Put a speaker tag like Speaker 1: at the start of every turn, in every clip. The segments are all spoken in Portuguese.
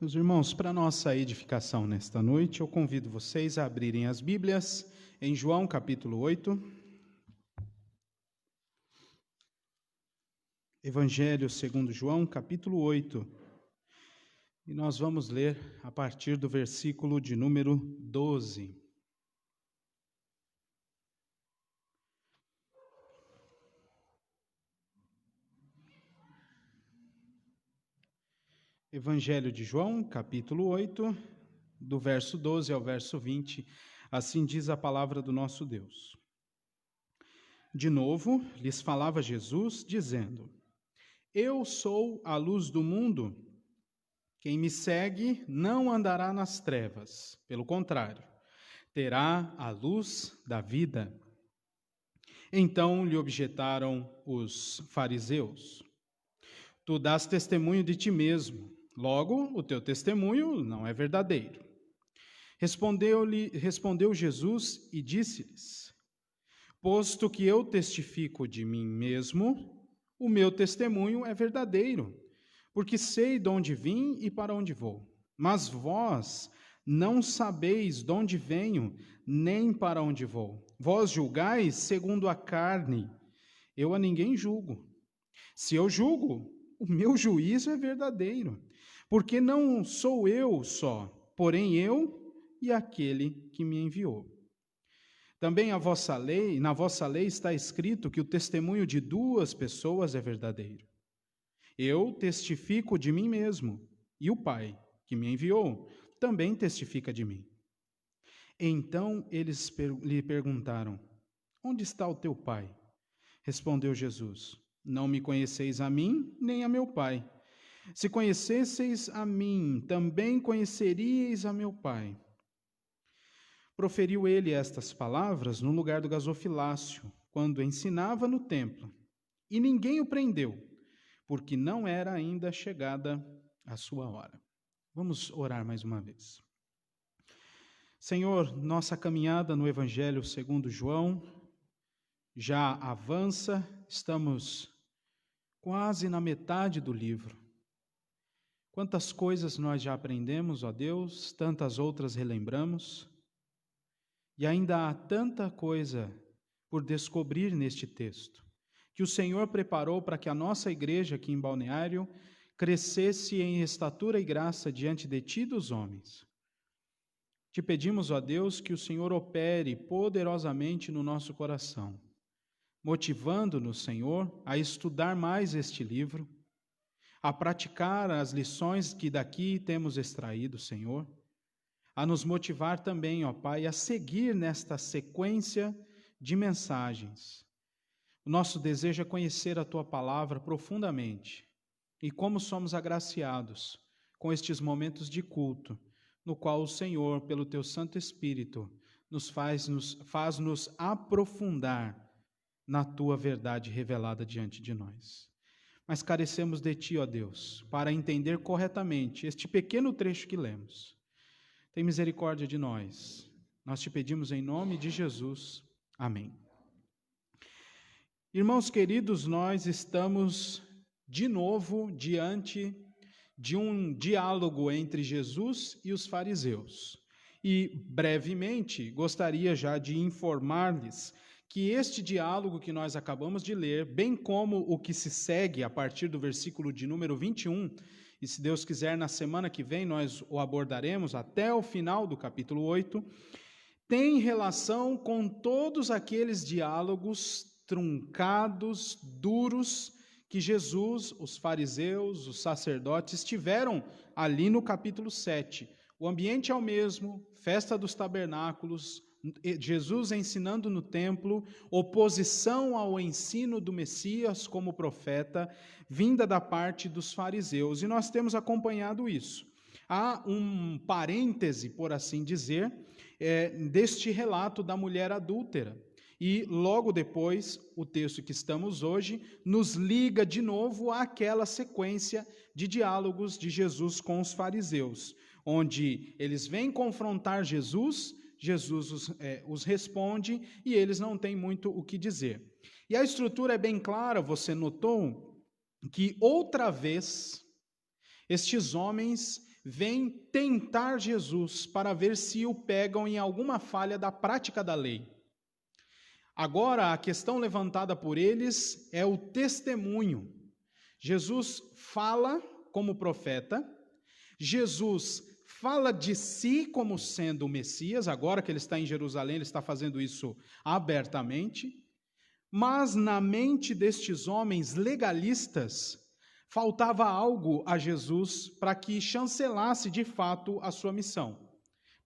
Speaker 1: Meus irmãos, para nossa edificação nesta noite, eu convido vocês a abrirem as Bíblias em João capítulo 8. Evangelho segundo João, capítulo 8. E nós vamos ler a partir do versículo de número 12. Evangelho de João, capítulo 8, do verso 12 ao verso 20, assim diz a palavra do nosso Deus. De novo, lhes falava Jesus, dizendo: Eu sou a luz do mundo. Quem me segue não andará nas trevas, pelo contrário, terá a luz da vida. Então lhe objetaram os fariseus: Tu dás testemunho de ti mesmo, logo o teu testemunho não é verdadeiro. Respondeu Jesus e disse-lhes: Posto que eu testifico de mim mesmo, o meu testemunho é verdadeiro, porque sei de onde vim e para onde vou. Mas vós não sabeis de onde venho, nem para onde vou. Vós julgais segundo a carne, eu a ninguém julgo. Se eu julgo, o meu juízo é verdadeiro, porque não sou eu só, porém eu e aquele que me enviou. Também na vossa lei está escrito que o testemunho de duas pessoas é verdadeiro. Eu testifico de mim mesmo, e o Pai, que me enviou, também testifica de mim. Então eles lhe perguntaram: Onde está o teu Pai? Respondeu Jesus: Não me conheceis a mim, nem a meu Pai. Se conhecesseis a mim, também conheceríeis a meu Pai. Proferiu ele estas palavras no lugar do gasofilácio, quando ensinava no templo, e ninguém o prendeu, porque não era ainda chegada a sua hora. Vamos orar mais uma vez. Senhor, nossa caminhada no Evangelho segundo João já avança, estamos quase na metade do livro. Quantas coisas nós já aprendemos, ó Deus, tantas outras relembramos, e ainda há tanta coisa por descobrir neste texto, que o Senhor preparou para que a nossa igreja aqui em Balneário crescesse em estatura e graça diante de ti e dos homens. Te pedimos, ó Deus, que o Senhor opere poderosamente no nosso coração, motivando-nos, Senhor, a estudar mais este livro, a praticar as lições que daqui temos extraído, Senhor, a nos motivar também, ó Pai, a seguir nesta sequência de mensagens. O nosso desejo é conhecer a Tua palavra profundamente e como somos agraciados com estes momentos de culto, no qual o Senhor, pelo Teu Santo Espírito, faz-nos aprofundar na Tua verdade revelada diante de nós. Mas carecemos de Ti, ó Deus, para entender corretamente este pequeno trecho que lemos. Tem misericórdia de nós. Nós te pedimos em nome de Jesus. Amém. Irmãos queridos, nós estamos de novo diante de um diálogo entre Jesus e os fariseus. E, brevemente, gostaria já de informar-lhes que este diálogo que nós acabamos de ler, bem como o que se segue a partir do versículo de número 21, e se Deus quiser, na semana que vem nós o abordaremos até o final do capítulo 8, tem relação com todos aqueles diálogos truncados, duros, que Jesus, os fariseus, os sacerdotes tiveram ali no capítulo 7. O ambiente é o mesmo, festa dos tabernáculos, Jesus ensinando no templo, oposição ao ensino do Messias como profeta, vinda da parte dos fariseus. E nós temos acompanhado isso. Há um parêntese, por assim dizer, deste relato da mulher adúltera. E logo depois, o texto que estamos hoje nos liga de novo àquela sequência de diálogos de Jesus com os fariseus, onde eles vêm confrontar Jesus, Jesus os responde e eles não têm muito o que dizer. E a estrutura é bem clara, você notou que outra vez estes homens vêm tentar Jesus para ver se o pegam em alguma falha da prática da lei. Agora, a questão levantada por eles é o testemunho. Jesus fala como profeta, Jesus fala de si como sendo o Messias, agora que ele está em Jerusalém, ele está fazendo isso abertamente, mas na mente destes homens legalistas, faltava algo a Jesus para que chancelasse de fato a sua missão.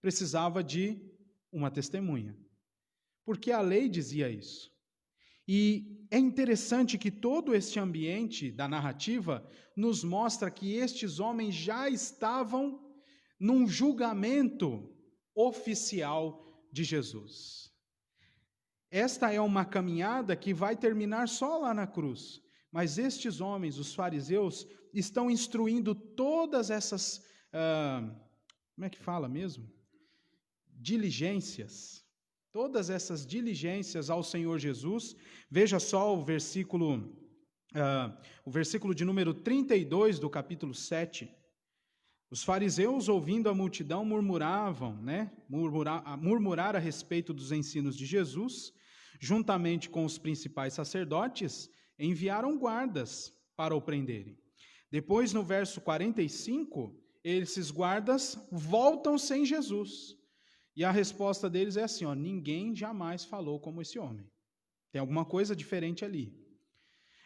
Speaker 1: Precisava de uma testemunha, porque a lei dizia isso. E é interessante que todo este ambiente da narrativa nos mostra que estes homens já estavam num julgamento oficial de Jesus. Esta é uma caminhada que vai terminar só lá na cruz, mas estes homens, os fariseus, estão instruindo todas essas, como é que fala mesmo? Diligências. Todas essas diligências ao Senhor Jesus. Veja só o versículo de número 32 do capítulo 7. Os fariseus, ouvindo a multidão, murmuravam, murmurar a respeito dos ensinos de Jesus, juntamente com os principais sacerdotes, enviaram guardas para o prenderem. Depois, no verso 45, esses guardas voltam sem Jesus. E a resposta deles é assim, ninguém jamais falou como esse homem. Tem alguma coisa diferente ali.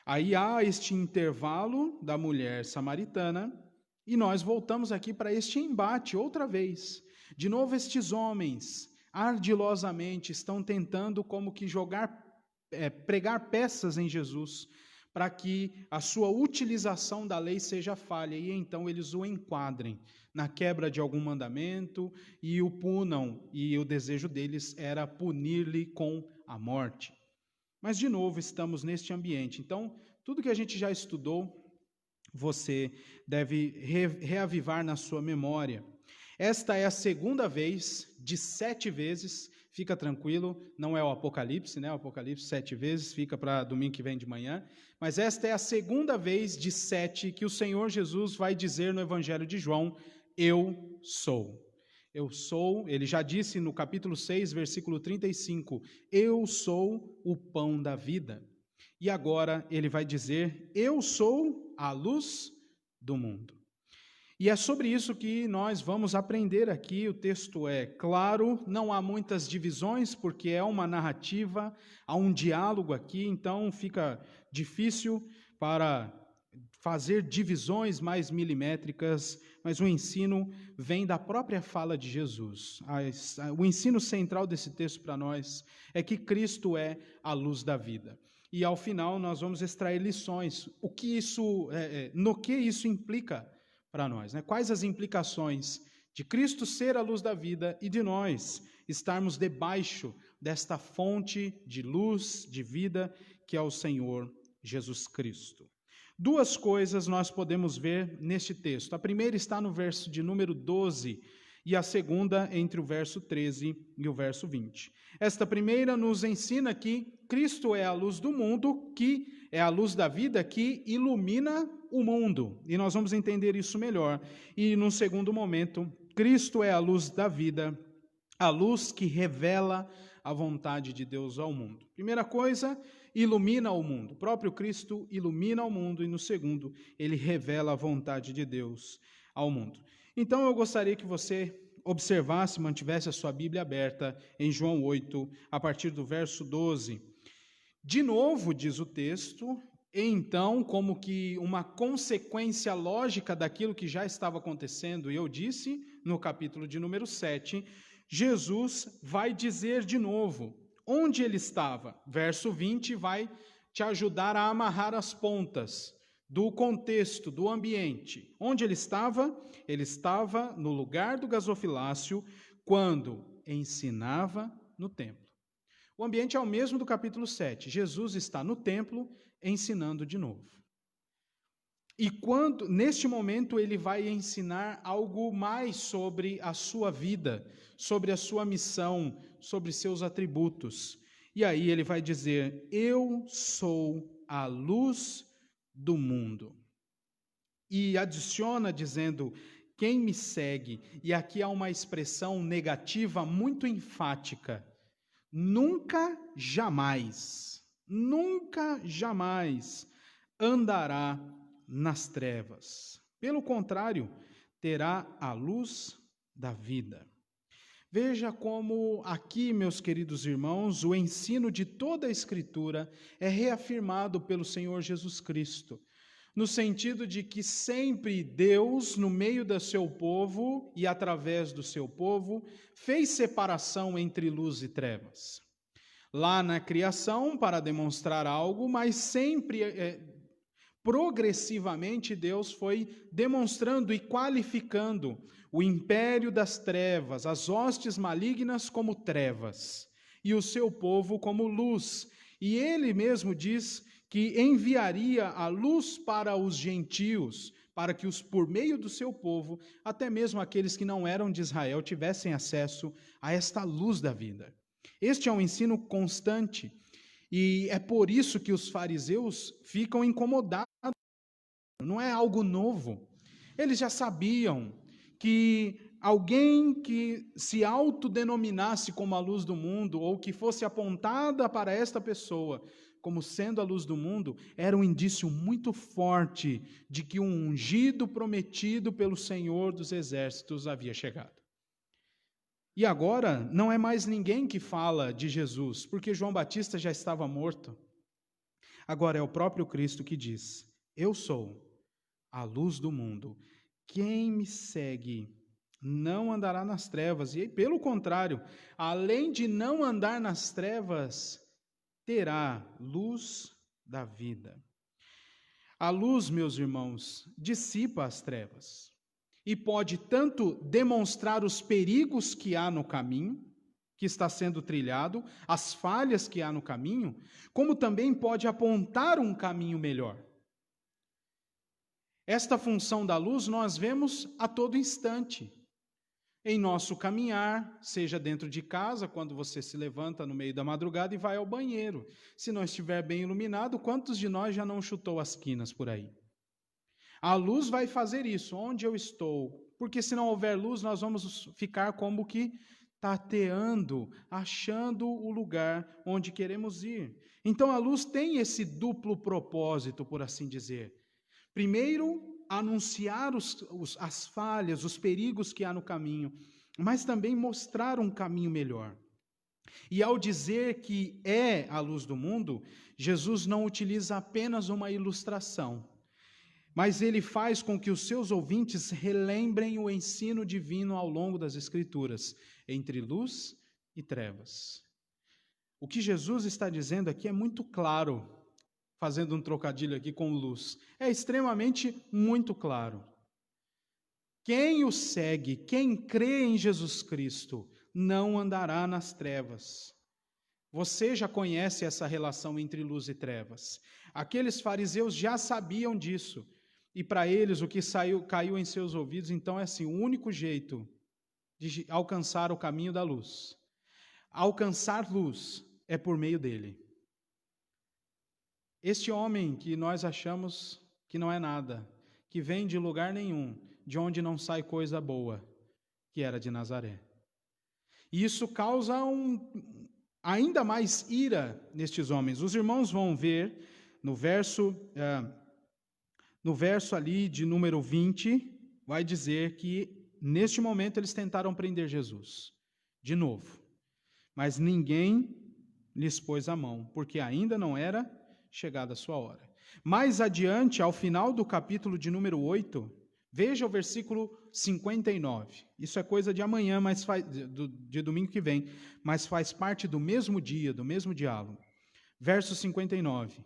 Speaker 1: Aí há este intervalo da mulher samaritana, e nós voltamos aqui para este embate outra vez. De novo, estes homens, ardilosamente, estão tentando como que pregar peças em Jesus, para que a sua utilização da lei seja falha, e então eles o enquadrem na quebra de algum mandamento e o punam, e o desejo deles era punir-lhe com a morte. Mas, de novo, estamos neste ambiente. Então, tudo que a gente já estudou, você deve reavivar na sua memória. Esta é a segunda vez de 7 vezes, fica tranquilo, não é o Apocalipse, O Apocalipse 7 vezes, fica para domingo que vem de manhã. Mas esta é a segunda vez de 7 que o Senhor Jesus vai dizer no Evangelho de João, eu sou. Eu sou, ele já disse no capítulo 6, versículo 35, eu sou o pão da vida. E agora ele vai dizer, eu sou a luz do mundo. E é sobre isso que nós vamos aprender aqui. O texto é claro, não há muitas divisões, porque é uma narrativa, há um diálogo aqui, então fica difícil para fazer divisões mais milimétricas, mas o ensino vem da própria fala de Jesus. O ensino central desse texto para nós é que Cristo é a luz da vida. E ao final nós vamos extrair lições, no que isso implica para nós, Quais as implicações de Cristo ser a luz da vida e de nós estarmos debaixo desta fonte de luz, de vida, que é o Senhor Jesus Cristo. 2 coisas nós podemos ver neste texto. A primeira está no verso de número 12 e a segunda entre o verso 13 e o verso 20. Esta primeira nos ensina que Cristo é a luz do mundo, que é a luz da vida que ilumina o mundo. E nós vamos entender isso melhor. E no segundo momento, Cristo é a luz da vida, a luz que revela a vontade de Deus ao mundo. Primeira coisa, ilumina o mundo. O próprio Cristo ilumina o mundo e no segundo, ele revela a vontade de Deus ao mundo. Então eu gostaria que você observasse, mantivesse a sua Bíblia aberta em João 8, a partir do verso 12. De novo, diz o texto, então, como que uma consequência lógica daquilo que já estava acontecendo, e eu disse no capítulo de número 7, Jesus vai dizer de novo onde ele estava. Verso 20 vai te ajudar a amarrar as pontas do contexto, do ambiente. Onde ele estava? Ele estava no lugar do gasofilácio quando ensinava no templo. O ambiente é o mesmo do capítulo 7. Jesus está no templo ensinando de novo. E neste momento, ele vai ensinar algo mais sobre a sua vida, sobre a sua missão, sobre seus atributos. E aí ele vai dizer, eu sou a luz do mundo. E adiciona dizendo quem me segue, e aqui há uma expressão negativa muito enfática, nunca jamais andará nas trevas. Pelo contrário, terá a luz da vida. Veja como aqui, meus queridos irmãos, o ensino de toda a Escritura é reafirmado pelo Senhor Jesus Cristo, no sentido de que sempre Deus, no meio do seu povo e através do seu povo, fez separação entre luz e trevas. Lá na criação, para demonstrar algo, mas sempre, progressivamente, Deus foi demonstrando e qualificando o império das trevas, as hostes malignas como trevas, e o seu povo como luz. E ele mesmo diz que enviaria a luz para os gentios, para que por meio do seu povo, até mesmo aqueles que não eram de Israel, tivessem acesso a esta luz da vida. Este é um ensino constante, e é por isso que os fariseus ficam incomodados. Não é algo novo. Eles já sabiam que alguém que se autodenominasse como a luz do mundo, ou que fosse apontada para esta pessoa como sendo a luz do mundo, era um indício muito forte de que um ungido prometido pelo Senhor dos Exércitos havia chegado. E agora não é mais ninguém que fala de Jesus, porque João Batista já estava morto. Agora é o próprio Cristo que diz: eu sou a luz do mundo. Quem me segue não andará nas trevas. E, pelo contrário, além de não andar nas trevas, terá luz da vida. A luz, meus irmãos, dissipa as trevas e pode tanto demonstrar os perigos que há no caminho, que está sendo trilhado, as falhas que há no caminho, como também pode apontar um caminho melhor. Esta função da luz nós vemos a todo instante. Em nosso caminhar, seja dentro de casa, quando você se levanta no meio da madrugada e vai ao banheiro. Se não estiver bem iluminado, quantos de nós já não chutou as quinas por aí? A luz vai fazer isso, onde eu estou. Porque se não houver luz, nós vamos ficar como que tateando, achando o lugar onde queremos ir. Então a luz tem esse duplo propósito, por assim dizer. Primeiro, anunciar as falhas, os perigos que há no caminho, mas também mostrar um caminho melhor. E ao dizer que é a luz do mundo, Jesus não utiliza apenas uma ilustração, mas ele faz com que os seus ouvintes relembrem o ensino divino ao longo das Escrituras, entre luz e trevas. O que Jesus está dizendo aqui é muito claro, fazendo um trocadilho aqui com luz. É extremamente muito claro. Quem o segue, quem crê em Jesus Cristo, não andará nas trevas. Você já conhece essa relação entre luz e trevas. Aqueles fariseus já sabiam disso. E para eles o que caiu em seus ouvidos, então é assim, o único jeito de alcançar o caminho da luz, alcançar luz, é por meio dele. Este homem que nós achamos que não é nada, que vem de lugar nenhum, de onde não sai coisa boa, que era de Nazaré. E isso causa ainda mais ira nestes homens. Os irmãos vão ver no verso ali de número 20, vai dizer que neste momento eles tentaram prender Jesus, de novo. Mas ninguém lhes pôs a mão, porque ainda não era chegada a sua hora. Mais adiante, ao final do capítulo de número 8, veja o versículo 59. Isso é coisa de amanhã, mas de domingo que vem, mas faz parte do mesmo dia, do mesmo diálogo. Verso 59.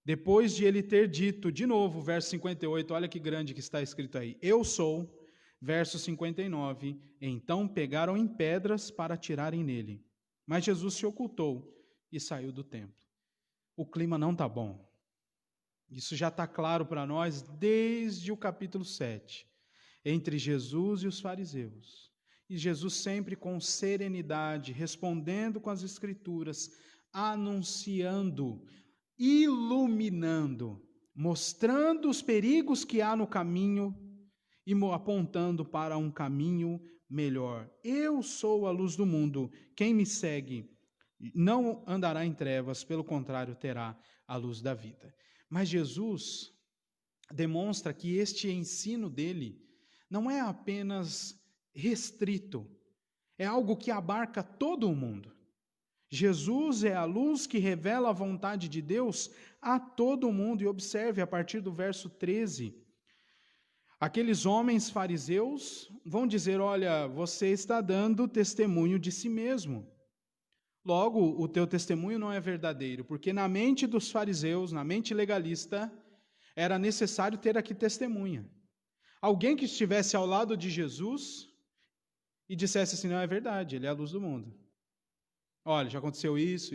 Speaker 1: Depois de ele ter dito, de novo, verso 58, olha que grande que está escrito aí. Eu sou, verso 59. Então pegaram em pedras para atirarem nele. Mas Jesus se ocultou e saiu do templo. O clima não está bom. Isso já está claro para nós desde o capítulo 7, entre Jesus e os fariseus. E Jesus sempre com serenidade, respondendo com as Escrituras, anunciando, iluminando, mostrando os perigos que há no caminho e apontando para um caminho melhor. Eu sou a luz do mundo. Quem me segue não andará em trevas, pelo contrário, terá a luz da vida. Mas Jesus demonstra que este ensino dele não é apenas restrito, é algo que abarca todo o mundo. Jesus é a luz que revela a vontade de Deus a todo o mundo. E observe, a partir do verso 13, aqueles homens fariseus vão dizer: olha, você está dando testemunho de si mesmo. Logo, o teu testemunho não é verdadeiro, porque na mente dos fariseus, na mente legalista, era necessário ter aqui testemunha. Alguém que estivesse ao lado de Jesus e dissesse assim: não, é verdade, ele é a luz do mundo. Olha, já aconteceu isso,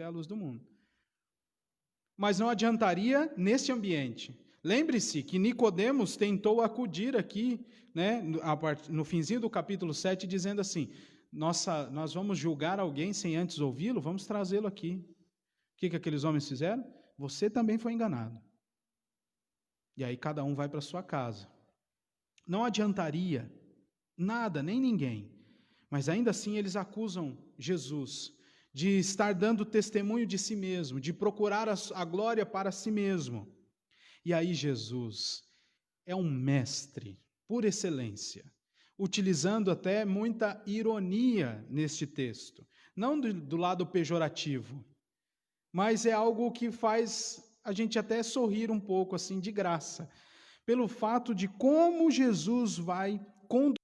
Speaker 1: é a luz do mundo. Mas não adiantaria neste ambiente. Lembre-se que Nicodemos tentou acudir aqui, né, no finzinho do capítulo 7, dizendo assim: nós vamos julgar alguém sem antes ouvi-lo, vamos trazê-lo aqui. O que aqueles homens fizeram? Você também foi enganado. E aí cada um vai para sua casa. Não adiantaria nada, nem ninguém. Mas ainda assim eles acusam Jesus de estar dando testemunho de si mesmo, de procurar a glória para si mesmo. E aí Jesus é um mestre por excelência, utilizando até muita ironia neste texto. Não do lado pejorativo, mas é algo que faz a gente até sorrir um pouco, assim, de graça, pelo fato de como Jesus vai conduzir.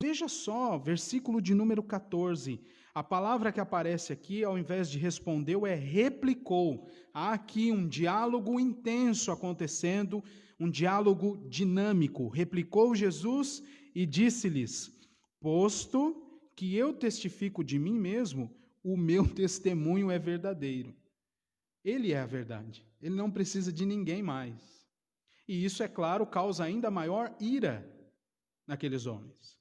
Speaker 1: Veja só, versículo de número 14. A palavra que aparece aqui, ao invés de respondeu, é replicou. Há aqui um diálogo intenso acontecendo, um diálogo dinâmico. Replicou Jesus e disse-lhes: posto que eu testifico de mim mesmo, o meu testemunho é verdadeiro. Ele é a verdade. Ele não precisa de ninguém mais. E isso, é claro, causa ainda maior ira naqueles homens.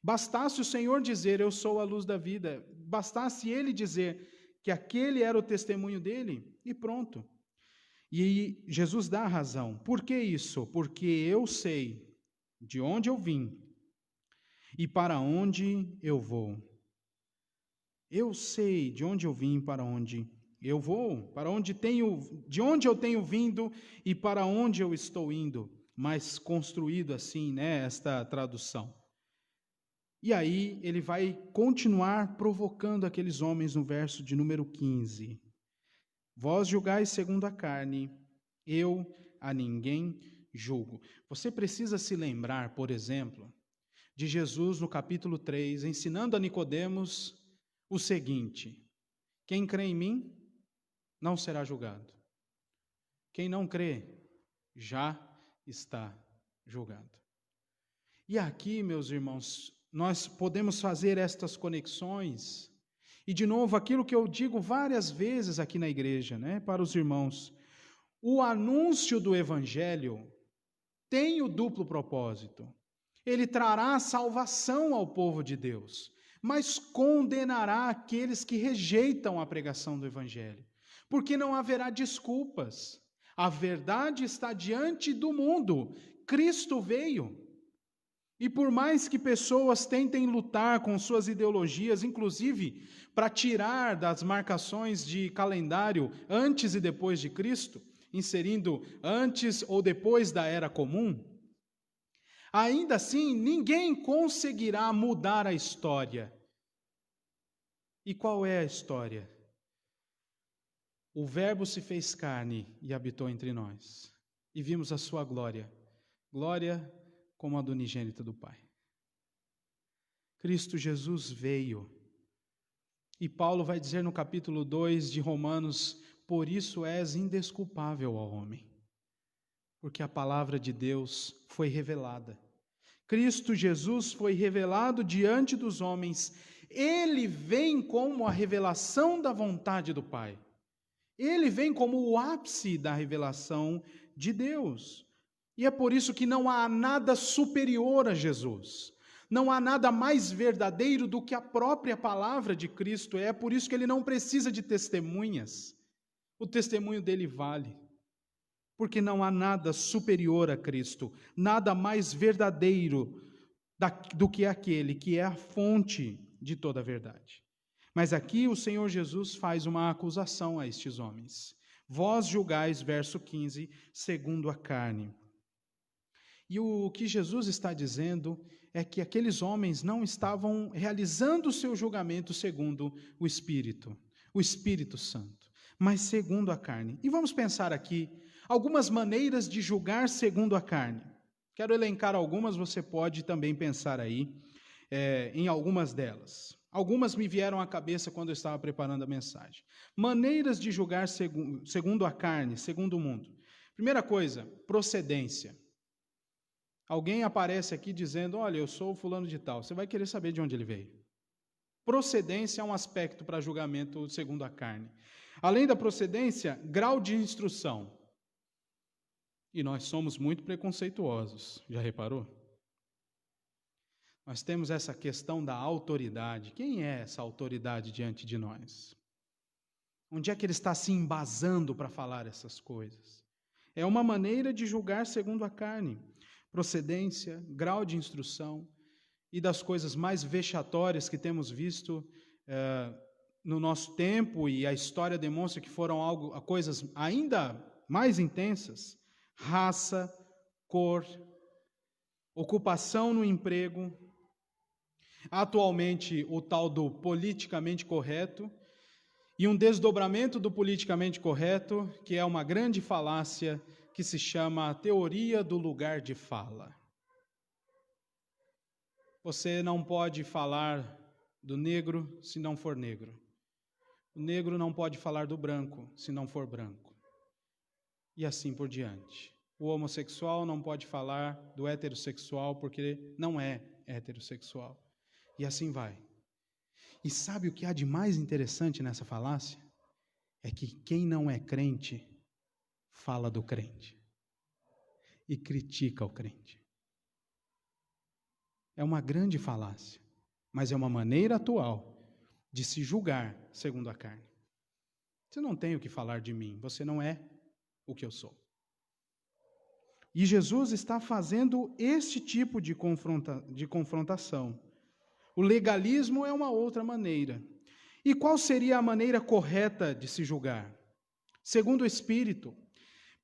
Speaker 1: Bastasse o Senhor dizer: eu sou a luz da vida, bastasse ele dizer que aquele era o testemunho dele, e pronto. E Jesus dá a razão. Por que isso? Porque eu sei de onde eu vim e para onde eu vou. Eu sei de onde eu vim e para onde eu vou, de onde eu tenho vindo e para onde eu estou indo, mas construído assim, né, esta tradução. E aí ele vai continuar provocando aqueles homens no verso de número 15. Vós julgais segundo a carne, eu a ninguém julgo. Você precisa se lembrar, por exemplo, de Jesus no capítulo 3, ensinando a Nicodemos o seguinte: quem crê em mim não será julgado. Quem não crê já está julgado. E aqui, meus irmãos, nós podemos fazer estas conexões. E, de novo, aquilo que eu digo várias vezes aqui na igreja, né, para os irmãos: o anúncio do Evangelho tem o duplo propósito. Ele trará salvação ao povo de Deus, mas condenará aqueles que rejeitam a pregação do Evangelho, porque não haverá desculpas. A verdade está diante do mundo. Cristo veio. E por mais que pessoas tentem lutar com suas ideologias, inclusive para tirar das marcações de calendário antes e depois de Cristo, inserindo antes ou depois da Era Comum, ainda assim ninguém conseguirá mudar a história. E qual é a história? O Verbo se fez carne e habitou entre nós, e vimos a sua glória, glória como a do unigênito do Pai. Cristo Jesus veio. E Paulo vai dizer no capítulo 2 de Romanos: por isso és indesculpável ao homem, porque a palavra de Deus foi revelada. Cristo Jesus foi revelado diante dos homens. Ele vem como a revelação da vontade do Pai. Ele vem como o ápice da revelação de Deus. E é por isso que não há nada superior a Jesus. Não há nada mais verdadeiro do que a própria palavra de Cristo. É por isso que ele não precisa de testemunhas. O testemunho dele vale. porque não há nada superior a Cristo, nada mais verdadeiro do que aquele que é a fonte de toda a verdade. Mas aqui o Senhor Jesus faz uma acusação a estes homens. Vós julgais, verso 15, segundo a carne. E o que Jesus está dizendo é que aqueles homens não estavam realizando o seu julgamento segundo o Espírito Santo, mas segundo a carne. E vamos pensar aqui algumas maneiras de julgar segundo a carne. Quero elencar algumas, você pode também pensar aí em algumas delas. Algumas me vieram à cabeça quando eu estava preparando a mensagem. Maneiras de julgar segundo a carne, segundo o mundo. Primeira coisa, procedência. Alguém aparece aqui dizendo, olha, eu sou o fulano de tal. Você vai querer saber de onde ele veio. Procedência é um aspecto para julgamento segundo a carne. Além da procedência, grau de instrução. E nós somos muito preconceituosos, já reparou? Nós temos essa questão da autoridade. Quem é essa autoridade diante de nós? Onde é que ele está se embasando para falar essas coisas? É uma maneira de julgar segundo a carne. Procedência, grau de instrução, e das coisas mais vexatórias que temos visto no nosso tempo, e a história demonstra que foram coisas ainda mais intensas: raça, cor, ocupação no emprego, atualmente o tal do politicamente correto, e um desdobramento do politicamente correto, que é uma grande falácia, que se chama a teoria do lugar de fala. Você não pode falar do negro se não for negro. O negro não pode falar do branco se não for branco. E assim por diante. O homossexual não pode falar do heterossexual porque não é heterossexual. E assim vai. E sabe o que há de mais interessante nessa falácia? É que quem não é crente fala do crente e critica o crente. É uma grande falácia, mas é uma maneira atual de se julgar segundo a carne. Você não tem o que falar de mim, você não é o que eu sou. E Jesus está fazendo este tipo de confrontação. O legalismo é uma outra maneira. E qual seria a maneira correta de se julgar? Segundo o Espírito,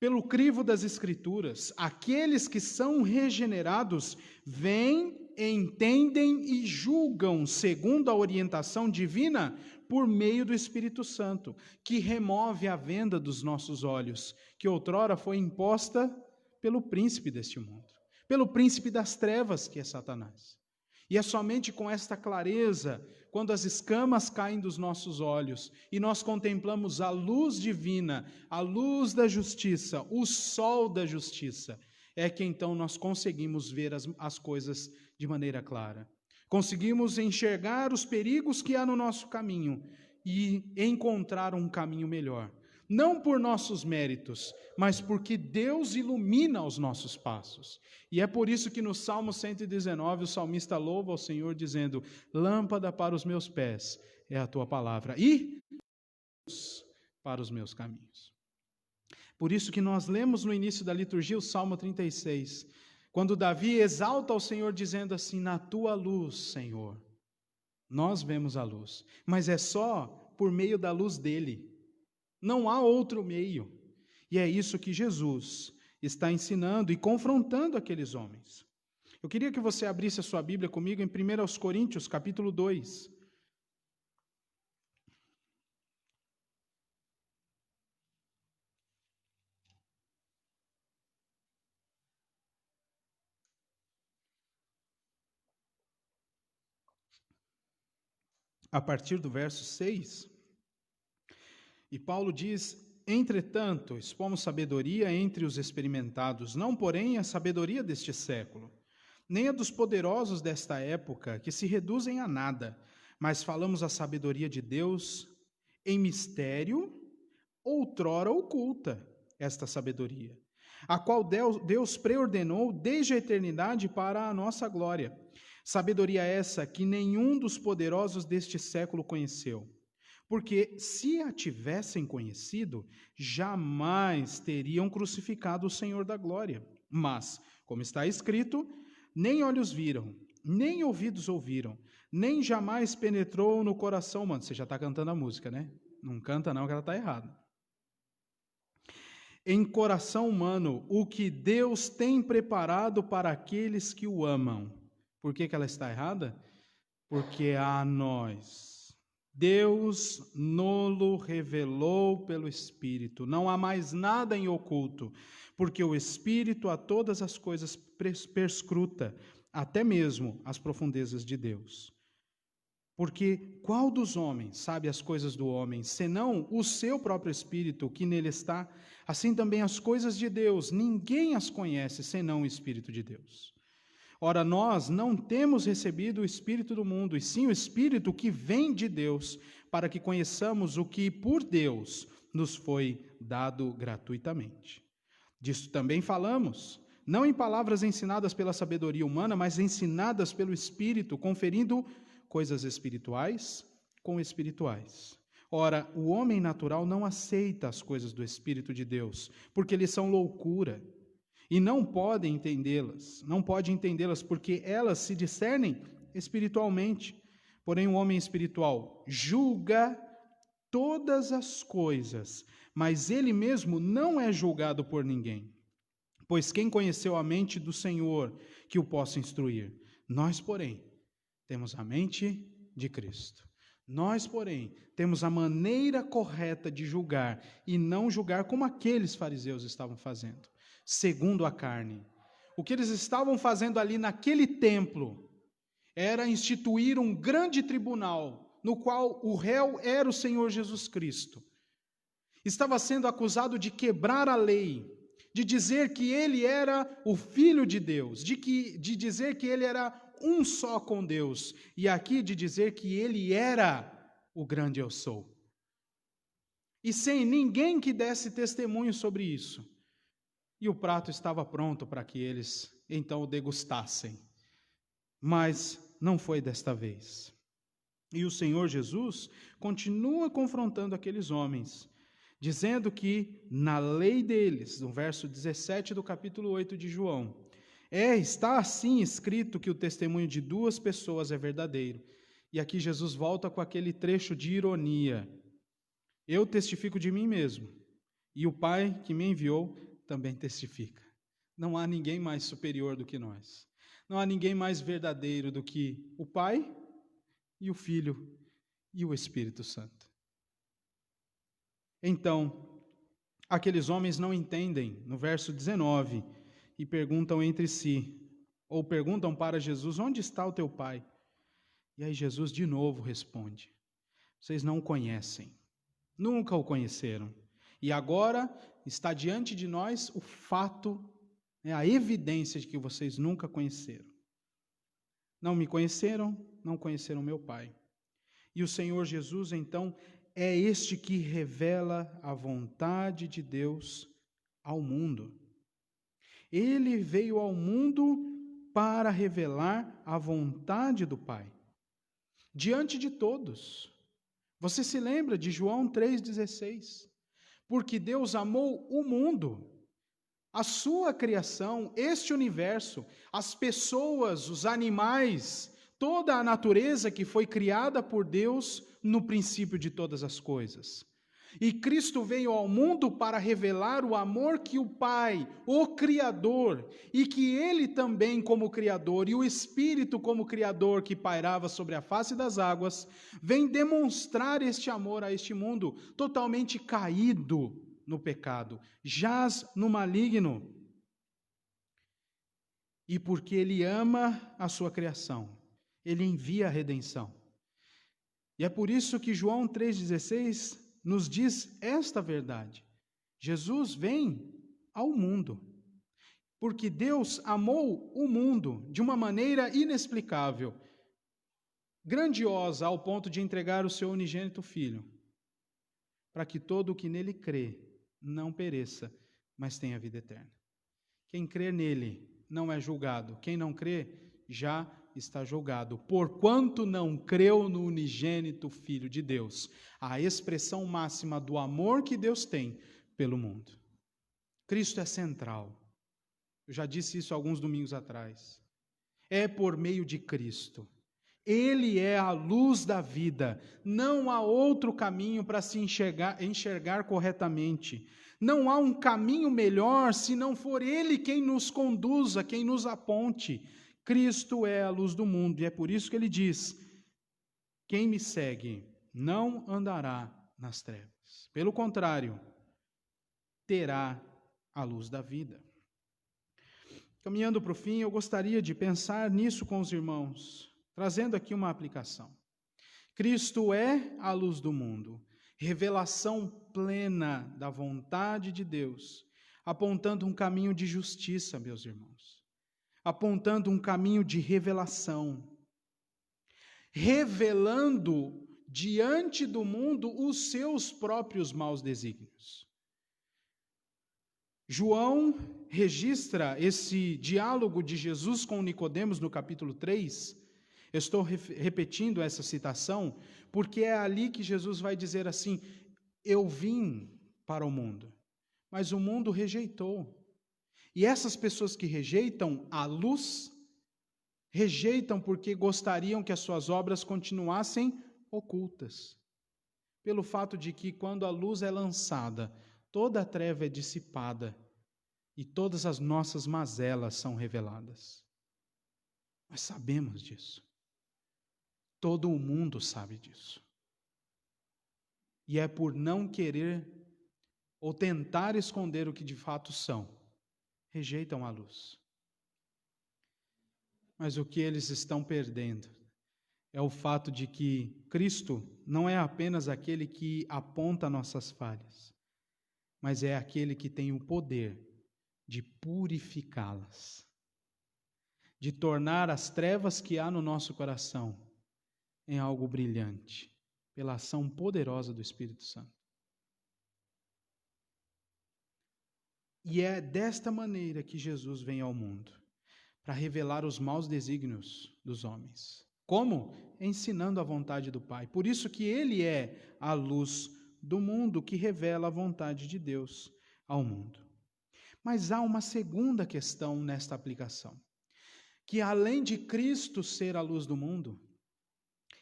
Speaker 1: pelo crivo das Escrituras, aqueles que são regenerados veem, entendem e julgam segundo a orientação divina por meio do Espírito Santo, que remove a venda dos nossos olhos, que outrora foi imposta pelo príncipe deste mundo, pelo príncipe das trevas, que é Satanás. E é somente com esta clareza, quando as escamas caem dos nossos olhos e nós contemplamos a luz divina, a luz da justiça, o sol da justiça, é que então nós conseguimos ver as coisas de maneira clara. Conseguimos enxergar os perigos que há no nosso caminho e encontrar um caminho melhor. Não por nossos méritos, mas porque Deus ilumina os nossos passos. E é por isso que no Salmo 119 o salmista louva ao Senhor dizendo: lâmpada para os meus pés é a tua palavra e luz para os meus caminhos. Por isso que nós lemos no início da liturgia o Salmo 36, quando Davi exalta ao Senhor dizendo assim: na tua luz, Senhor, nós vemos a luz, mas é só por meio da luz dele. Não há outro meio. E é isso que Jesus está ensinando e confrontando aqueles homens. Eu queria que você abrisse a sua Bíblia comigo em 1 Coríntios, capítulo 2. A partir do verso 6, e Paulo diz: entretanto, expomos sabedoria entre os experimentados, não porém a sabedoria deste século, nem a dos poderosos desta época, que se reduzem a nada, mas falamos a sabedoria de Deus em mistério, outrora oculta, esta sabedoria, a qual Deus preordenou desde a eternidade para a nossa glória. Sabedoria essa que nenhum dos poderosos deste século conheceu. Porque se a tivessem conhecido, jamais teriam crucificado o Senhor da glória. Mas, como está escrito, nem olhos viram, nem ouvidos ouviram, nem jamais penetrou no coração humano. Você já está cantando a música, né? Não canta não, que ela está errada. Em coração humano, o que Deus tem preparado para aqueles que o amam. Por que ela está errada? Porque a nós, Deus nolo revelou pelo Espírito. Não há mais nada em oculto, porque o Espírito a todas as coisas perscruta, até mesmo as profundezas de Deus. Porque qual dos homens sabe as coisas do homem, senão o seu próprio Espírito que nele está? Assim também as coisas de Deus, ninguém as conhece, senão o Espírito de Deus. Ora, nós não temos recebido o Espírito do mundo, e sim o Espírito que vem de Deus, para que conheçamos o que por Deus nos foi dado gratuitamente. Disso também falamos, não em palavras ensinadas pela sabedoria humana, mas ensinadas pelo Espírito, conferindo coisas espirituais com espirituais. Ora, o homem natural não aceita as coisas do Espírito de Deus, porque eles são loucura, e não pode entendê-las, porque elas se discernem espiritualmente. Porém, o homem espiritual julga todas as coisas, mas ele mesmo não é julgado por ninguém. Pois quem conheceu a mente do Senhor que o possa instruir? Nós, porém, temos a mente de Cristo. Nós, porém, temos a maneira correta de julgar e não julgar como aqueles fariseus estavam fazendo, segundo a carne. O que eles estavam fazendo ali naquele templo era instituir um grande tribunal, no qual o réu era o Senhor Jesus Cristo. Estava sendo acusado de quebrar a lei, de dizer que ele era o Filho de Deus, de dizer que ele era um só com Deus, e aqui de dizer que ele era o grande eu sou. E sem ninguém que desse testemunho sobre isso. E o prato estava pronto para que eles então o degustassem. Mas não foi desta vez. E o Senhor Jesus continua confrontando aqueles homens, dizendo que na lei deles, no verso 17 do capítulo 8 de João, está assim escrito que o testemunho de duas pessoas é verdadeiro. E aqui Jesus volta com aquele trecho de ironia. Eu testifico de mim mesmo, e o Pai que me enviou também testifica. Não há ninguém mais superior do que nós. Não há ninguém mais verdadeiro do que o Pai e o Filho e o Espírito Santo. Então, aqueles homens não entendem, no verso 19, e perguntam entre si, ou perguntam para Jesus, onde está o teu Pai? E aí Jesus de novo responde, vocês não o conhecem, nunca o conheceram. E agora está diante de nós o fato, a evidência de que vocês nunca conheceram. Não me conheceram, não conheceram meu Pai. E o Senhor Jesus, então, é este que revela a vontade de Deus ao mundo. Ele veio ao mundo para revelar a vontade do Pai, diante de todos. Você se lembra de João 3,16? Porque Deus amou o mundo, a sua criação, este universo, as pessoas, os animais, toda a natureza que foi criada por Deus no princípio de todas as coisas. E Cristo veio ao mundo para revelar o amor que o Pai, o Criador, e que Ele também como Criador, e o Espírito como Criador que pairava sobre a face das águas, vem demonstrar este amor a este mundo totalmente caído no pecado, jaz no maligno. E porque Ele ama a sua criação, Ele envia a redenção. E é por isso que João 3,16 nos diz esta verdade. Jesus vem ao mundo, porque Deus amou o mundo de uma maneira inexplicável, grandiosa, ao ponto de entregar o seu unigênito Filho, para que todo o que nele crê não pereça, mas tenha vida eterna. Quem crê nele não é julgado, quem não crê já está julgado, porquanto não creu no unigênito Filho de Deus, a expressão máxima do amor que Deus tem pelo mundo. Cristo é central. Eu já disse isso alguns domingos atrás. É por meio de Cristo. Ele é a luz da vida. Não há outro caminho para se enxergar corretamente. Não há um caminho melhor se não for Ele quem nos conduza, quem nos aponte. Cristo é a luz do mundo, e é por isso que ele diz: quem me segue não andará nas trevas. Pelo contrário, terá a luz da vida. Caminhando para o fim, eu gostaria de pensar nisso com os irmãos, trazendo aqui uma aplicação. Cristo é a luz do mundo, revelação plena da vontade de Deus, apontando um caminho de justiça, meus irmãos, apontando um caminho de revelação, revelando diante do mundo os seus próprios maus desígnios. João registra esse diálogo de Jesus com Nicodemos no capítulo 3. Eu estou repetindo essa citação porque é ali que Jesus vai dizer assim: eu vim para o mundo, mas o mundo rejeitou. E essas pessoas que rejeitam a luz, rejeitam porque gostariam que as suas obras continuassem ocultas. Pelo fato de que quando a luz é lançada, toda a treva é dissipada e todas as nossas mazelas são reveladas. Nós sabemos disso. Todo o mundo sabe disso. E é por não querer ou tentar esconder o que de fato são, rejeitam a luz. Mas o que eles estão perdendo é o fato de que Cristo não é apenas aquele que aponta nossas falhas, mas é aquele que tem o poder de purificá-las, de tornar as trevas que há no nosso coração em algo brilhante, pela ação poderosa do Espírito Santo. E é desta maneira que Jesus vem ao mundo, para revelar os maus desígnios dos homens. Como? Ensinando a vontade do Pai. Por isso que Ele é a luz do mundo que revela a vontade de Deus ao mundo. Mas há uma segunda questão nesta aplicação, que além de Cristo ser a luz do mundo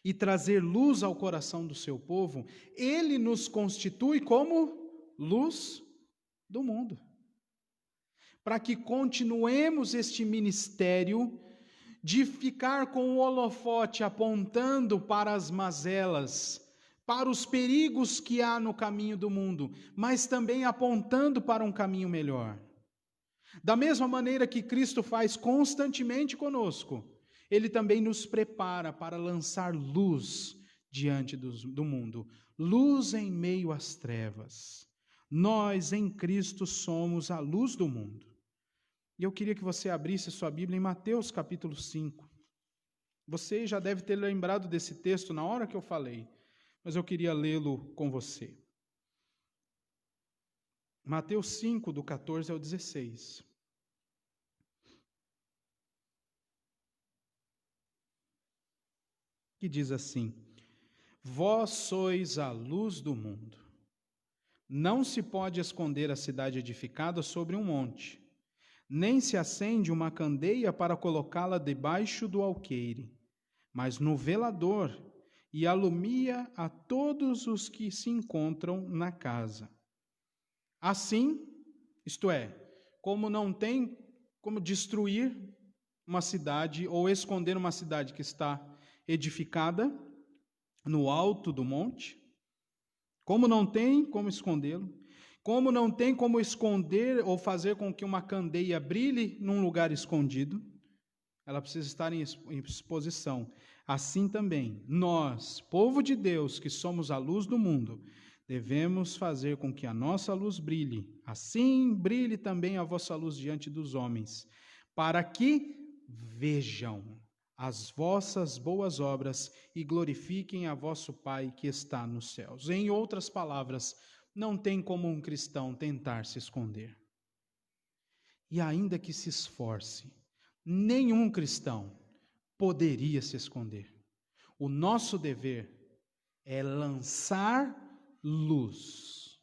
Speaker 1: e trazer luz ao coração do seu povo, Ele nos constitui como luz do mundo. Para que continuemos este ministério de ficar com o holofote apontando para as mazelas, para os perigos que há no caminho do mundo, mas também apontando para um caminho melhor. Da mesma maneira que Cristo faz constantemente conosco, Ele também nos prepara para lançar luz diante do mundo, luz em meio às trevas. Nós, em Cristo, somos a luz do mundo. E eu queria que você abrisse sua Bíblia em Mateus capítulo 5. Você já deve ter lembrado desse texto na hora que eu falei, mas eu queria lê-lo com você. Mateus 5, do 14 ao 16. Que diz assim: vós sois a luz do mundo. Não se pode esconder a cidade edificada sobre um monte, nem se acende uma candeia para colocá-la debaixo do alqueire, mas no velador, e alumia a todos os que se encontram na casa. Assim, isto é, como não tem como destruir uma cidade ou esconder uma cidade que está edificada no alto do monte, como não tem como escondê-lo, como não tem como esconder ou fazer com que uma candeia brilhe num lugar escondido, ela precisa estar em exposição. Assim também, nós, povo de Deus, que somos a luz do mundo, devemos fazer com que a nossa luz brilhe. Assim brilhe também a vossa luz diante dos homens, para que vejam as vossas boas obras e glorifiquem a vosso Pai que está nos céus. Em outras palavras, não tem como um cristão tentar se esconder. E ainda que se esforce, nenhum cristão poderia se esconder. O nosso dever é lançar luz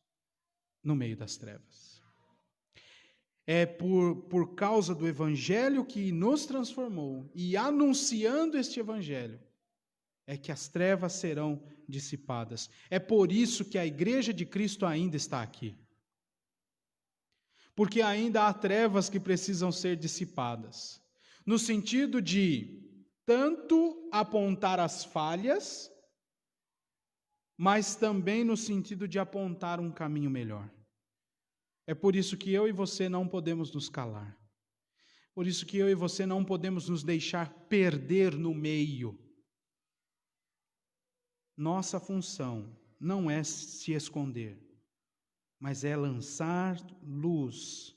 Speaker 1: no meio das trevas. É por causa do Evangelho que nos transformou e anunciando este Evangelho, é que as trevas serão dissipadas. É por isso que a Igreja de Cristo ainda está aqui. Porque ainda há trevas que precisam ser dissipadas. No sentido de tanto apontar as falhas, mas também no sentido de apontar um caminho melhor. É por isso que eu e você não podemos nos calar. Por isso que eu e você não podemos nos deixar perder no meio. Nossa função não é se esconder, mas é lançar luz,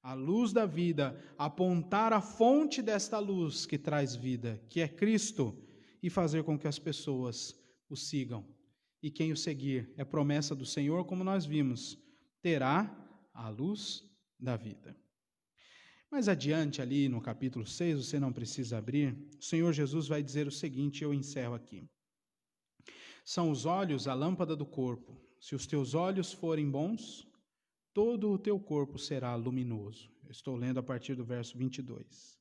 Speaker 1: a luz da vida, apontar a fonte desta luz que traz vida, que é Cristo, e fazer com que as pessoas o sigam. E quem o seguir, é promessa do Senhor, como nós vimos, terá a luz da vida. Mais adiante, ali no capítulo 6, você não precisa abrir, o Senhor Jesus vai dizer o seguinte, eu encerro aqui. São os olhos a lâmpada do corpo. Se os teus olhos forem bons, todo o teu corpo será luminoso. Eu estou lendo a partir do verso 22.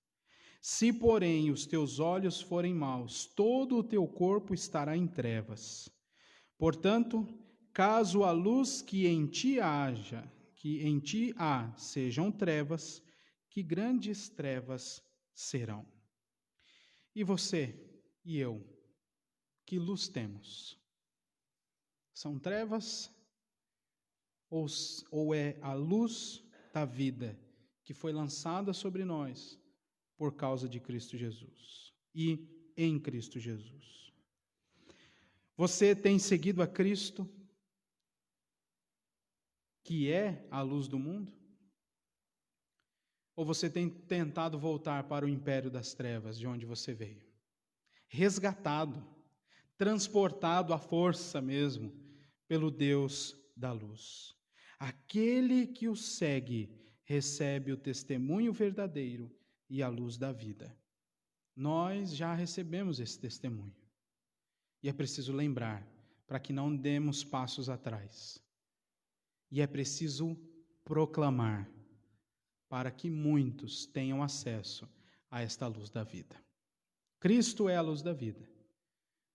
Speaker 1: Se, porém, os teus olhos forem maus, todo o teu corpo estará em trevas. Portanto, caso a luz que em ti há sejam trevas, que grandes trevas serão. E você e eu, que luz temos? São trevas ou é a luz da vida que foi lançada sobre nós por causa de Cristo Jesus e em Cristo Jesus? Você tem seguido a Cristo, que é a luz do mundo? Ou você tem tentado voltar para o império das trevas, de onde você veio? Resgatado, transportado à força mesmo, pelo Deus da luz. Aquele que o segue recebe o testemunho verdadeiro e a luz da vida. Nós já recebemos esse testemunho. E é preciso lembrar, para que não demos passos atrás. E é preciso proclamar, para que muitos tenham acesso a esta luz da vida. Cristo é a luz da vida.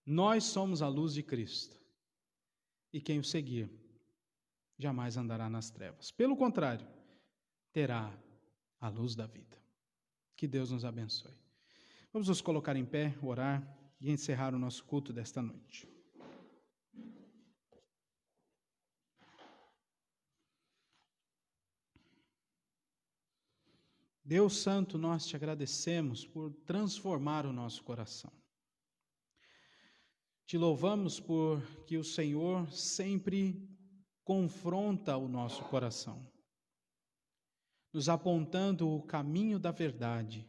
Speaker 1: Nós somos a luz de Cristo. E quem o seguir jamais andará nas trevas. Pelo contrário, terá a luz da vida. Que Deus nos abençoe. Vamos nos colocar em pé, orar e encerrar o nosso culto desta noite. Deus Santo, nós te agradecemos por transformar o nosso coração. Te louvamos por que o Senhor sempre confronta o nosso coração, nos apontando o caminho da verdade,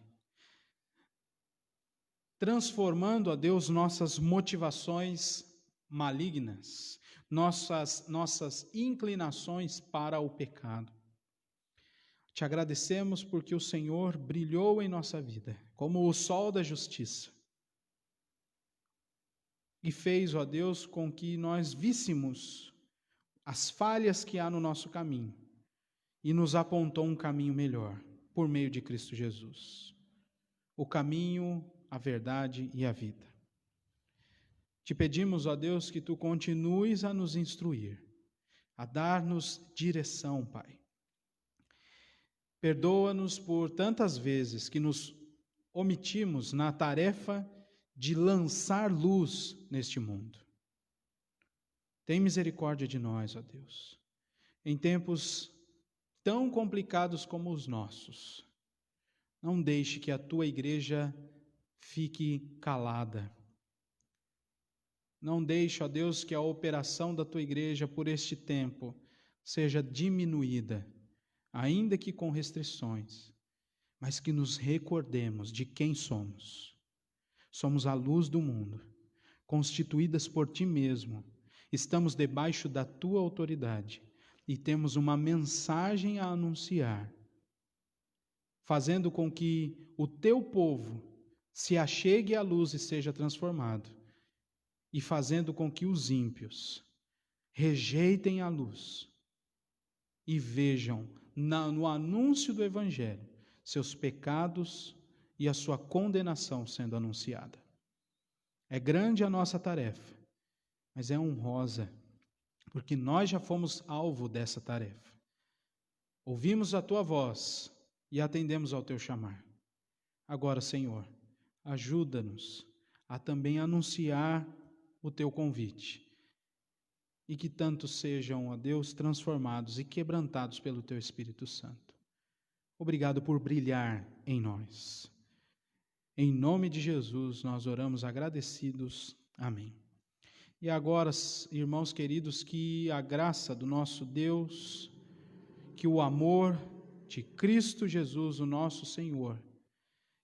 Speaker 1: transformando, ó Deus, nossas motivações malignas, nossas inclinações para o pecado. Te agradecemos porque o Senhor brilhou em nossa vida, como o sol da justiça, e fez, ó Deus, com que nós víssemos as falhas que há no nosso caminho, e nos apontou um caminho melhor, por meio de Cristo Jesus. O caminho, a verdade e a vida. Te pedimos, ó Deus, que Tu continues a nos instruir, a dar-nos direção, Pai. Perdoa-nos por tantas vezes que nos omitimos na tarefa de lançar luz neste mundo. Tem misericórdia de nós, ó Deus. Em tempos tão complicados como os nossos, não deixe que a Tua igreja fique calada. Não deixe, ó Deus, que a operação da Tua igreja por este tempo seja diminuída, ainda que com restrições, mas que nos recordemos de quem somos. Somos a luz do mundo, constituídas por Ti mesmo, estamos debaixo da Tua autoridade e temos uma mensagem a anunciar, fazendo com que o Teu povo se achegue à luz e seja transformado, e fazendo com que os ímpios rejeitem a luz e vejam no anúncio do Evangelho seus pecados e a sua condenação sendo anunciada. É grande a nossa tarefa, mas é honrosa, porque nós já fomos alvo dessa tarefa. Ouvimos a tua voz e atendemos ao teu chamar. Agora, Senhor, ajuda-nos a também anunciar o teu convite e que tantos sejam, ó Deus, transformados e quebrantados pelo teu Espírito Santo. Obrigado por brilhar em nós. Em nome de Jesus, nós oramos agradecidos. Amém. E agora, irmãos queridos, que a graça do nosso Deus, que o amor de Cristo Jesus, o nosso Senhor,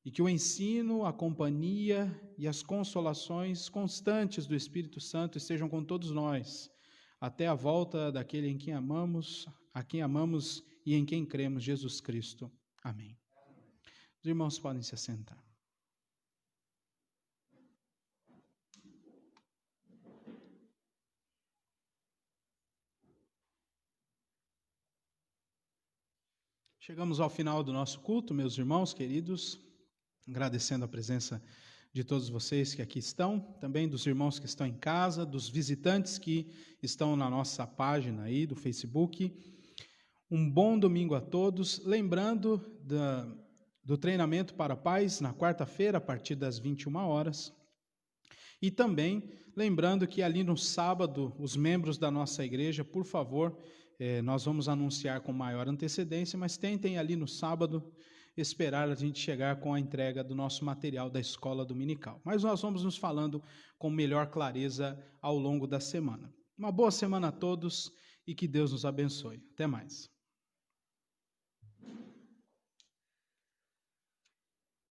Speaker 1: e que o ensino, a companhia e as consolações constantes do Espírito Santo estejam com todos nós, até a volta daquele em quem amamos, a quem amamos e em quem cremos, Jesus Cristo. Amém. Os irmãos podem se assentar. Chegamos ao final do nosso culto, meus irmãos queridos, agradecendo a presença de todos vocês que aqui estão, também dos irmãos que estão em casa, dos visitantes que estão na nossa página aí do Facebook. Um bom domingo a todos, lembrando do treinamento para pais na quarta-feira, a partir das 21 horas. E também lembrando que ali no sábado, os membros da nossa igreja, por favor, nós vamos anunciar com maior antecedência, mas tentem ali no sábado esperar a gente chegar com a entrega do nosso material da escola dominical. Mas nós vamos nos falando com melhor clareza ao longo da semana. Uma boa semana a todos e que Deus nos abençoe. Até mais.